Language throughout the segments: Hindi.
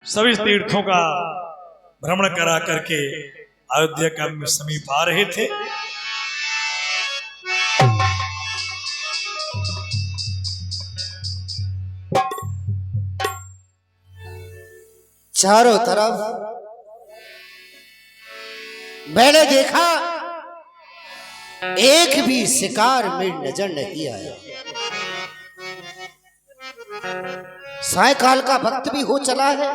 सभी तीर्थों का भ्रमण करा करके अयोध्या का समीप आ रहे थे। चारों तरफ मैंने देखा एक भी शिकार में नजर नहीं आया। सायकाल का वक्त भी हो चला है।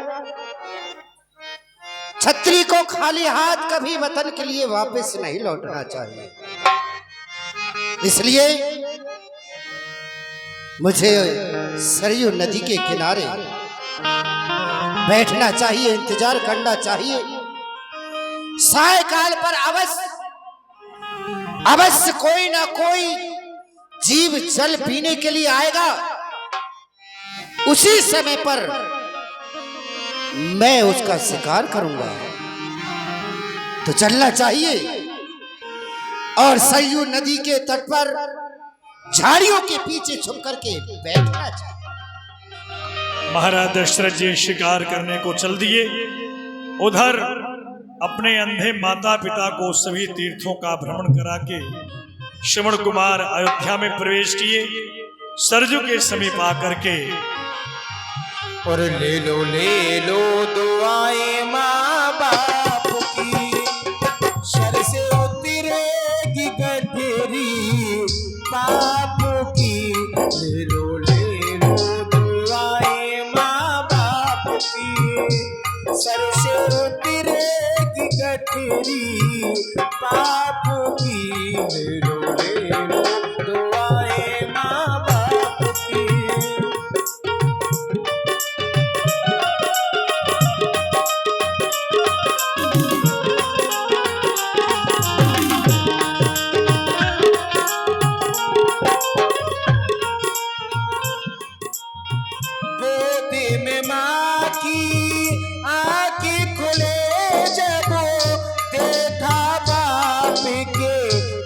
छत्री को खाली हाथ कभी वतन के लिए वापस नहीं लौटना चाहिए। इसलिए मुझे सरयू नदी के किनारे बैठना चाहिए, इंतजार करना चाहिए। सायकाल पर अवश्य कोई ना कोई जीव जल पीने के लिए आएगा। उसी समय पर मैं उसका शिकार करूंगा। तो चलना चाहिए और सरयू नदी के तट पर झाड़ियों के पीछे छुप करके बैठना चाहिए। महाराज दशरथ जी शिकार करने को चल दिए। उधर अपने अंधे माता पिता को सभी तीर्थों का भ्रमण करा के श्रवण कुमार अयोध्या में प्रवेश किए। सरजू के समीप आकर के और ले लो दुआएं माँ बाप की, शर से उतरेगी गठरी पाप की। ले लो दुआएं माँ बाप की, सर से उतरेगी गठरी पाप की। ले लो दुआएं माँ बाप की।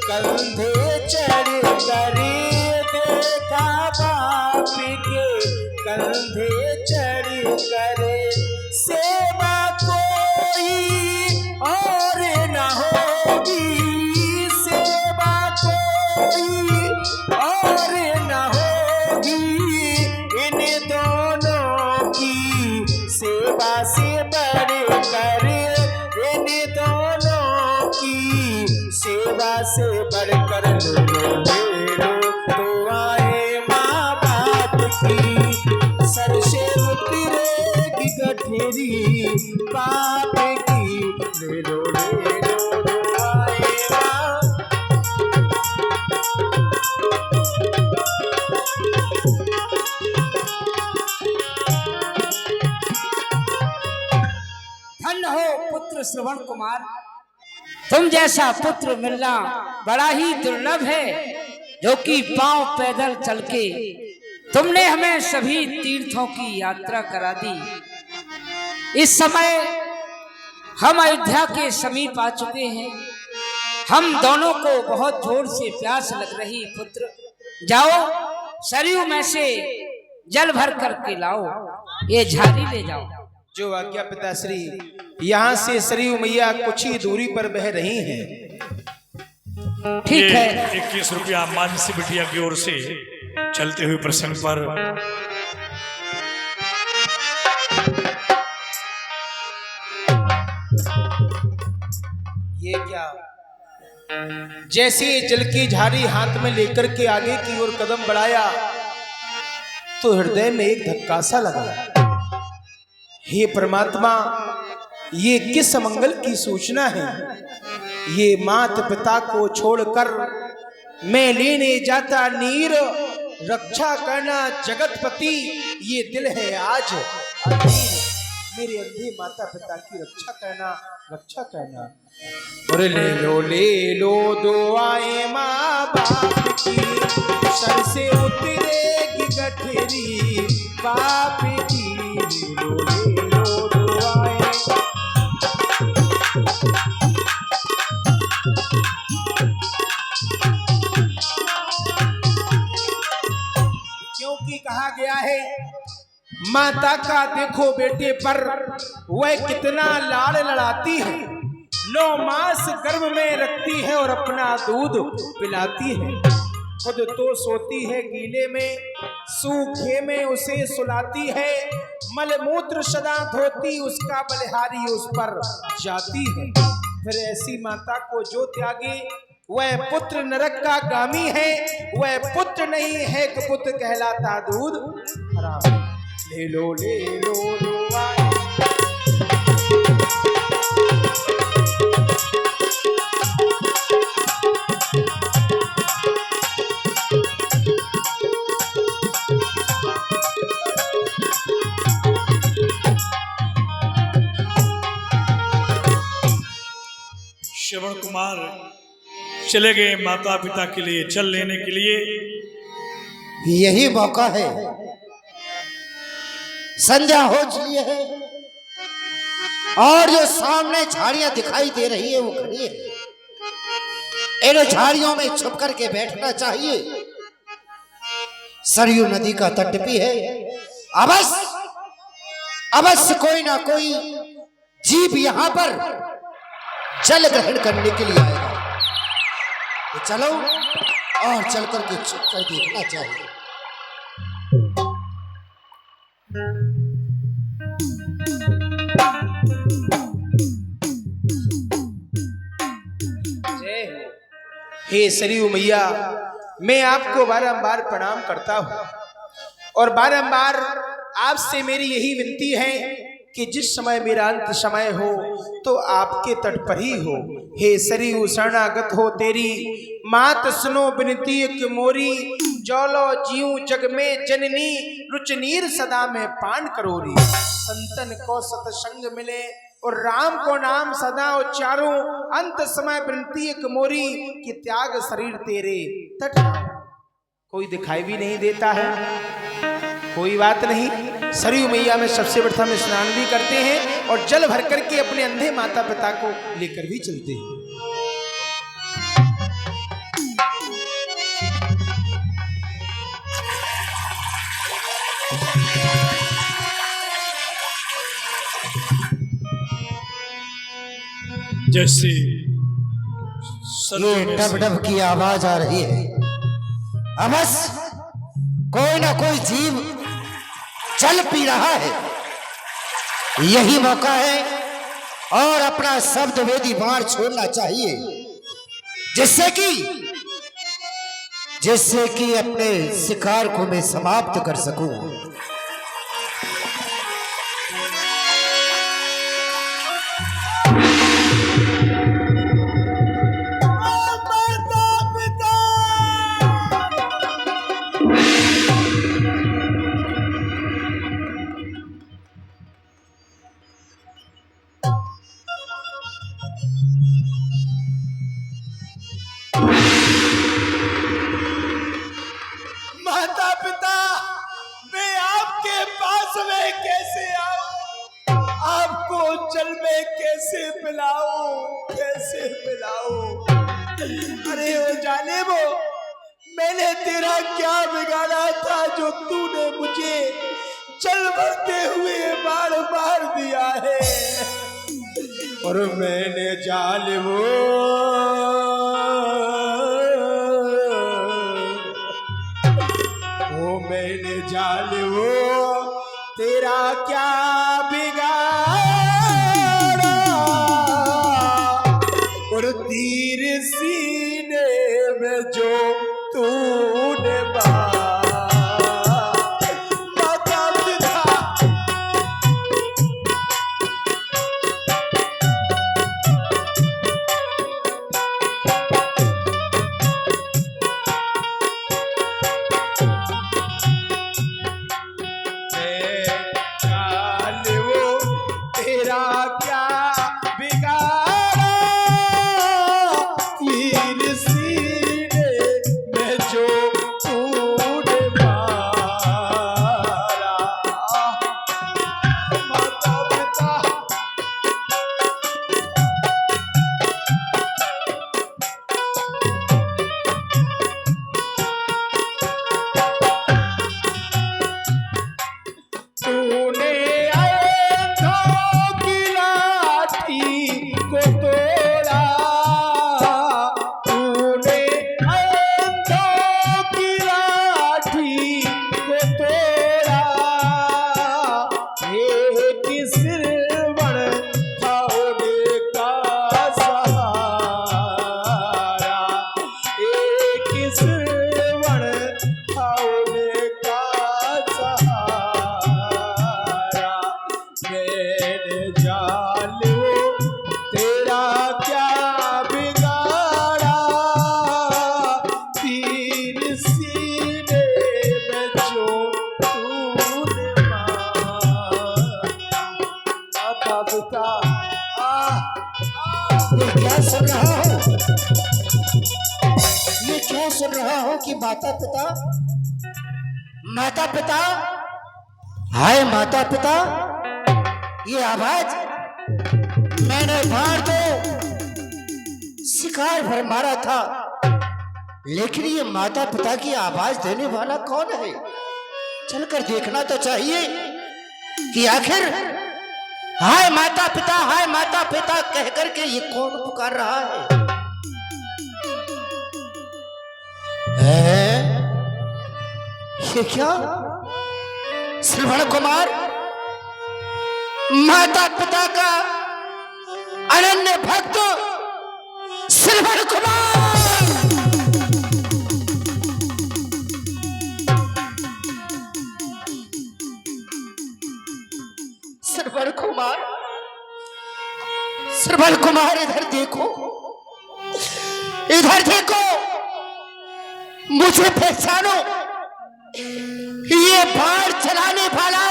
कंधे चढ़ कर देखा बाप के, कंधे चढ़ कर सेवा कोई और न होगी, सेवा कोई और न होगी। इन दोनों की सेवा से बढ़ कर, इन दोनों की सेवा से बढ़कर ले लो दुआएं माँ बाप की, सर से उतरेगी गठरी पाप की। ले लो दुआएं माँ। धन्य हो पुत्र श्रवण कुमार, तुम जैसा पुत्र मिलना बड़ा ही दुर्लभ है, जो कि पांव पैदल चल के तुमने हमें सभी तीर्थों की यात्रा करा दी। इस समय हम अयोध्या के समीप आ चुके हैं। हम दोनों को बहुत जोर से प्यास लग रही। पुत्र जाओ, सरयू में से जल भर करके लाओ, ये झाड़ी ले जाओ। जो आज्ञा पिताश्री। यहाँ से सरयू मैया कुछ ही दूरी पर बह रही हैं। ठीक है। 21 रुपया मानसी बिटिया की ओर से चलते हुए प्रसंग पर ये क्या, जैसे जल की झाड़ी हाथ में लेकर के आगे की ओर कदम बढ़ाया तो हृदय में एक धक्का सा लगा। हे परमात्मा, ये किस मंगल की सूचना है? ये माता पिता को छोड़कर मैं लेने जाता नीर, रक्षा करना जगतपति ये दिल है आज। मेरे अंधे माता पिता की रक्षा करना, रक्षा करना। और ले लो दुआएं माँ बाप की, सर से उतरेगी गठरी पाप की। ले लो दुआएं। क्योंकि कहा गया है माता का देखो बेटे पर वह कितना लाड़ लड़ाती है, 9 मास गर्भ में रखती है और अपना दूध पिलाती है। खुद तो सोती है गीले में, सूखे में उसे सुलाती है, मलमूत्र सदा धोती उसका बलिहारी उस पर जाती है। फिर ऐसी माता को जो त्यागे वह पुत्र नरक का गामी है, वह पुत्र नहीं है कपुत कहलाता दूध हराम। ले लो रुआई। श्रवण कुमार चले गए माता पिता के लिए चल लेने के लिए। यही मौका है, संध्या हो चुकी है और जो सामने झाड़ियां दिखाई दे रही है वो खड़ी है। इन झाड़ियों में छुप करके बैठना चाहिए। सरयू नदी का तट भी है, अवश्य कोई ना कोई जीव यहां पर जल ग्रहण करने के लिए आएगा। तो चलो और चल करके छुप कर देखना चाहिए। जय हो हे सरयू मैया, मैं आपको बारंबार प्रणाम करता हूँ और बारंबार आपसे मेरी यही विनती है कि जिस समय मेरा अंत समय हो तो आपके तट पर ही हो। हे सरयू शरणागत हो तेरी, मात सुनो विनती एक मोरी, जौलो जीव जग में जननी, रुच नीर सदा में पान करोरी। संतन को सतसंग मिले और राम को नाम सदा उच्चारो, अंत समय विनती एक मोरी कि त्याग शरीर तेरे तट। कोई दिखाई भी नहीं देता है, कोई बात नहीं। सरयू मैया में सबसे प्रथम स्नान भी करते हैं और जल भर करके अपने अंधे माता पिता को लेकर भी चलते हैं। जैसे ये डब डब की आवाज आ रही है, अवश्य कोई ना कोई जीव जल पी रहा है। यही मौका है और अपना शब्द वेदी बाण छोड़ना चाहिए, जिससे कि अपने शिकार को मैं समाप्त कर सकूं। माता पिता, मैं आपके पास में कैसे आऊं? आपको जल में कैसे पिलाऊं? अरे ओ जाने वो, मैंने तेरा क्या बिगाड़ा था जो तूने मुझे जल भरते हुए मार दिया है? और मैंने जालिमो मैंने जालिमो तेरा क्या बिगाड़ा? और तीर सीने में जो तूने मारा था। श्रवण ठाओगे का सहारा, एक श्रवण ठाओगे का सहारा। मैंने जान लो तेरा क्या बिगाड़ा, तीर सीने में जो तूने माता पिता। ये क्या सुन रहा हो? ये क्या सुन रहा हो कि माता पिता, माता पिता, हाय माता पिता? ये आवाज मैंने बाढ़ को शिकार भर मारा था, लेकिन ये माता पिता की आवाज देने वाला कौन है? चलकर देखना तो चाहिए कि आखिर हाय माता पिता कह करके ये कौन पुकार रहा है? ये क्या श्रवण कुमार, माता पिता का अनन्य भक्त श्रवण कुमार। श्रवण कुमार, श्रवण कुमार, इधर देखो, इधर देखो, मुझे पहचानो। ये बाढ़ चलाने वाला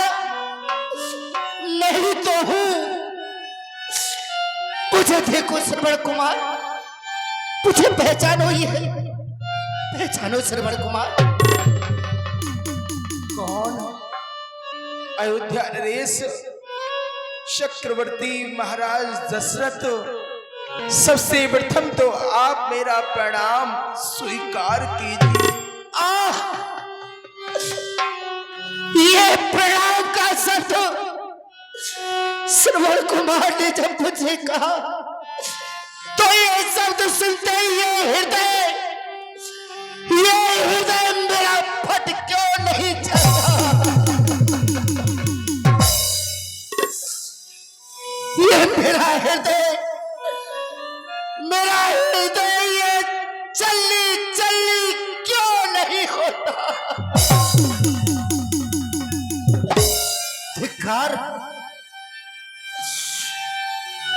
नहीं तो हूं। मुझे देखो श्रवण कुमार, मुझे पहचानो, ये पहचानो श्रवण कुमार। कौन? अयोध्या नरेश चक्रवर्ती महाराज दशरथ। सबसे प्रथम तो आप मेरा प्रणाम स्वीकार कीजिए। ये प्रणाम का शब्द श्रवण कुमार ने जब मुझे कहा तो ये शब्द सुनते ही ये हृदय मेरा फट क्यों नहीं जाता? ये मेरा हृदय ये चलनी क्यों नहीं होता? धिक्कार,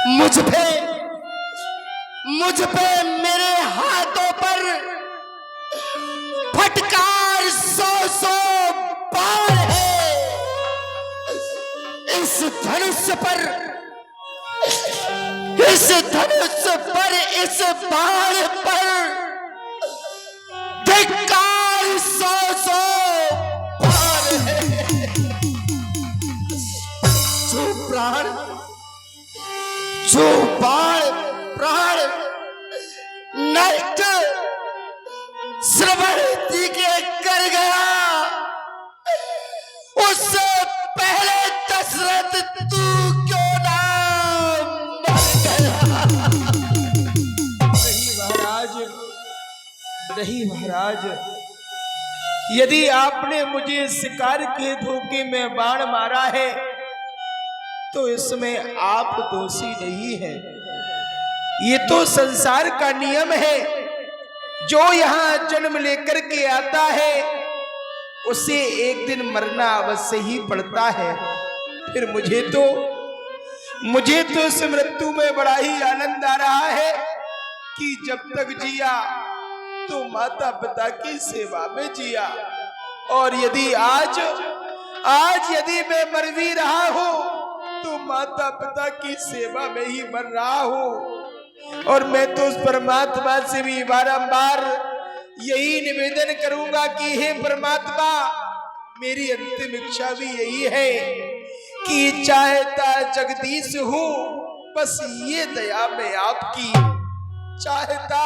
मुझ पे मेरे हाथों पर फटकार 100 बाण है। इस धनुष पर, इस बाण पर धिक्कार 100 बाण है। जो बाण प्राण नष्ट श्रवण जी के कर गया, उससे पहले दशरथ तू क्यों ना मर गया? नहीं महाराज, यदि आपने मुझे शिकार के धोखे में बाण मारा है तो इसमें आप दोषी नहीं है। ये तो संसार का नियम है। जो यहाँ जन्म लेकर के आता है उसे एक दिन मरना अवश्य ही पड़ता है। फिर मुझे तो इस मृत्यु में बड़ा ही आनंद आ रहा है कि जब तक जिया तो माता पिता की सेवा में जिया, और यदि आज यदि मैं मर भी रहा हूं तो माता पिता की सेवा में ही मर रहा हूं। और मैं तो उस परमात्मा से भी बारंबार यही निवेदन करूंगा कि हे परमात्मा, मेरी अंतिम इच्छा भी यही है कि चाहता जगदीश हूं, बस ये दया में आपकी। चाहता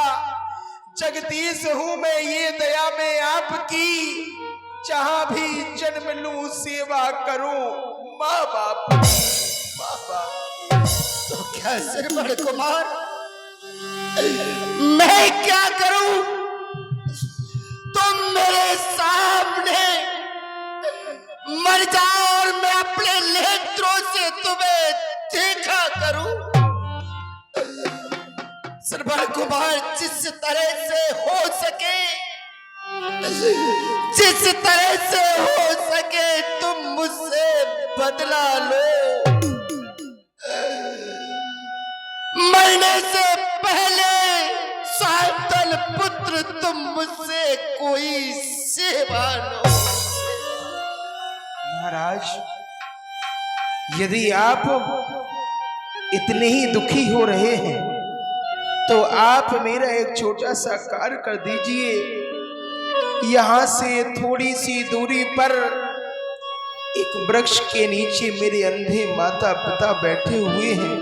जगदीश हूं मैं, ये दया में आपकी। जहां भी जन्म लूं सेवा करूं माँ बाप। तो क्या श्रवण कुमार, मैं क्या करूं? तुम मेरे सामने मर जाओ और मैं अपने नेत्रों से तुम्हें देखा करूं। श्रवण कुमार, जिस तरह से हो सके, जिस तरह से हो सके तुम मुझसे बदला लो। मरने से पहले सातल पुत्र तुम मुझसे कोई सेवा लो। महाराज, यदि आप इतने ही दुखी हो रहे हैं तो आप मेरा एक छोटा सा कार्य कर दीजिए। यहाँ से थोड़ी सी दूरी पर एक वृक्ष के नीचे मेरे अंधे माता पिता बैठे हुए हैं,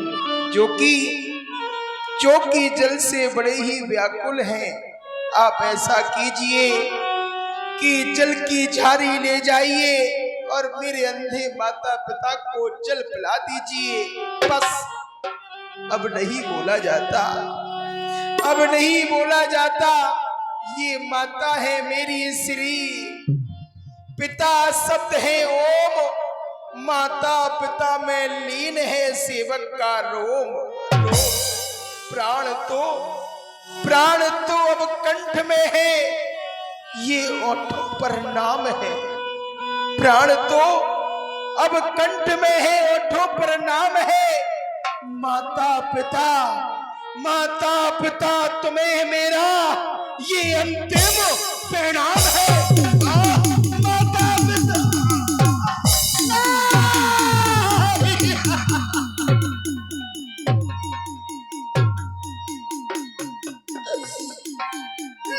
जो कि जल से बड़े ही व्याकुल हैं। आप ऐसा कीजिए कि जल की झारी ले जाइए और मेरे अंधे माता पिता को जल पिला दीजिए। बस अब नहीं बोला जाता, अब नहीं बोला जाता। ये माता है मेरी श्री, पिता शब्द है ओम, माता पिता में लीन है सेवक का रोम। प्राण तो अब कंठ में है, ये ओठों पर नाम है। प्राण तो अब कंठ में है, ओठों पर नाम है। माता पिता तुम्हें मेरा ये अंतिम प्रणाम है। माता पिता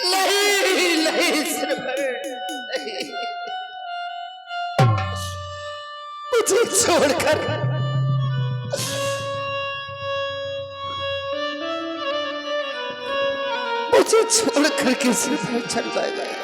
नहीं, नहीं श्रवण, नहीं। मुझे छोड़कर मुझे छोड़कर किसी पर चल जाएगा।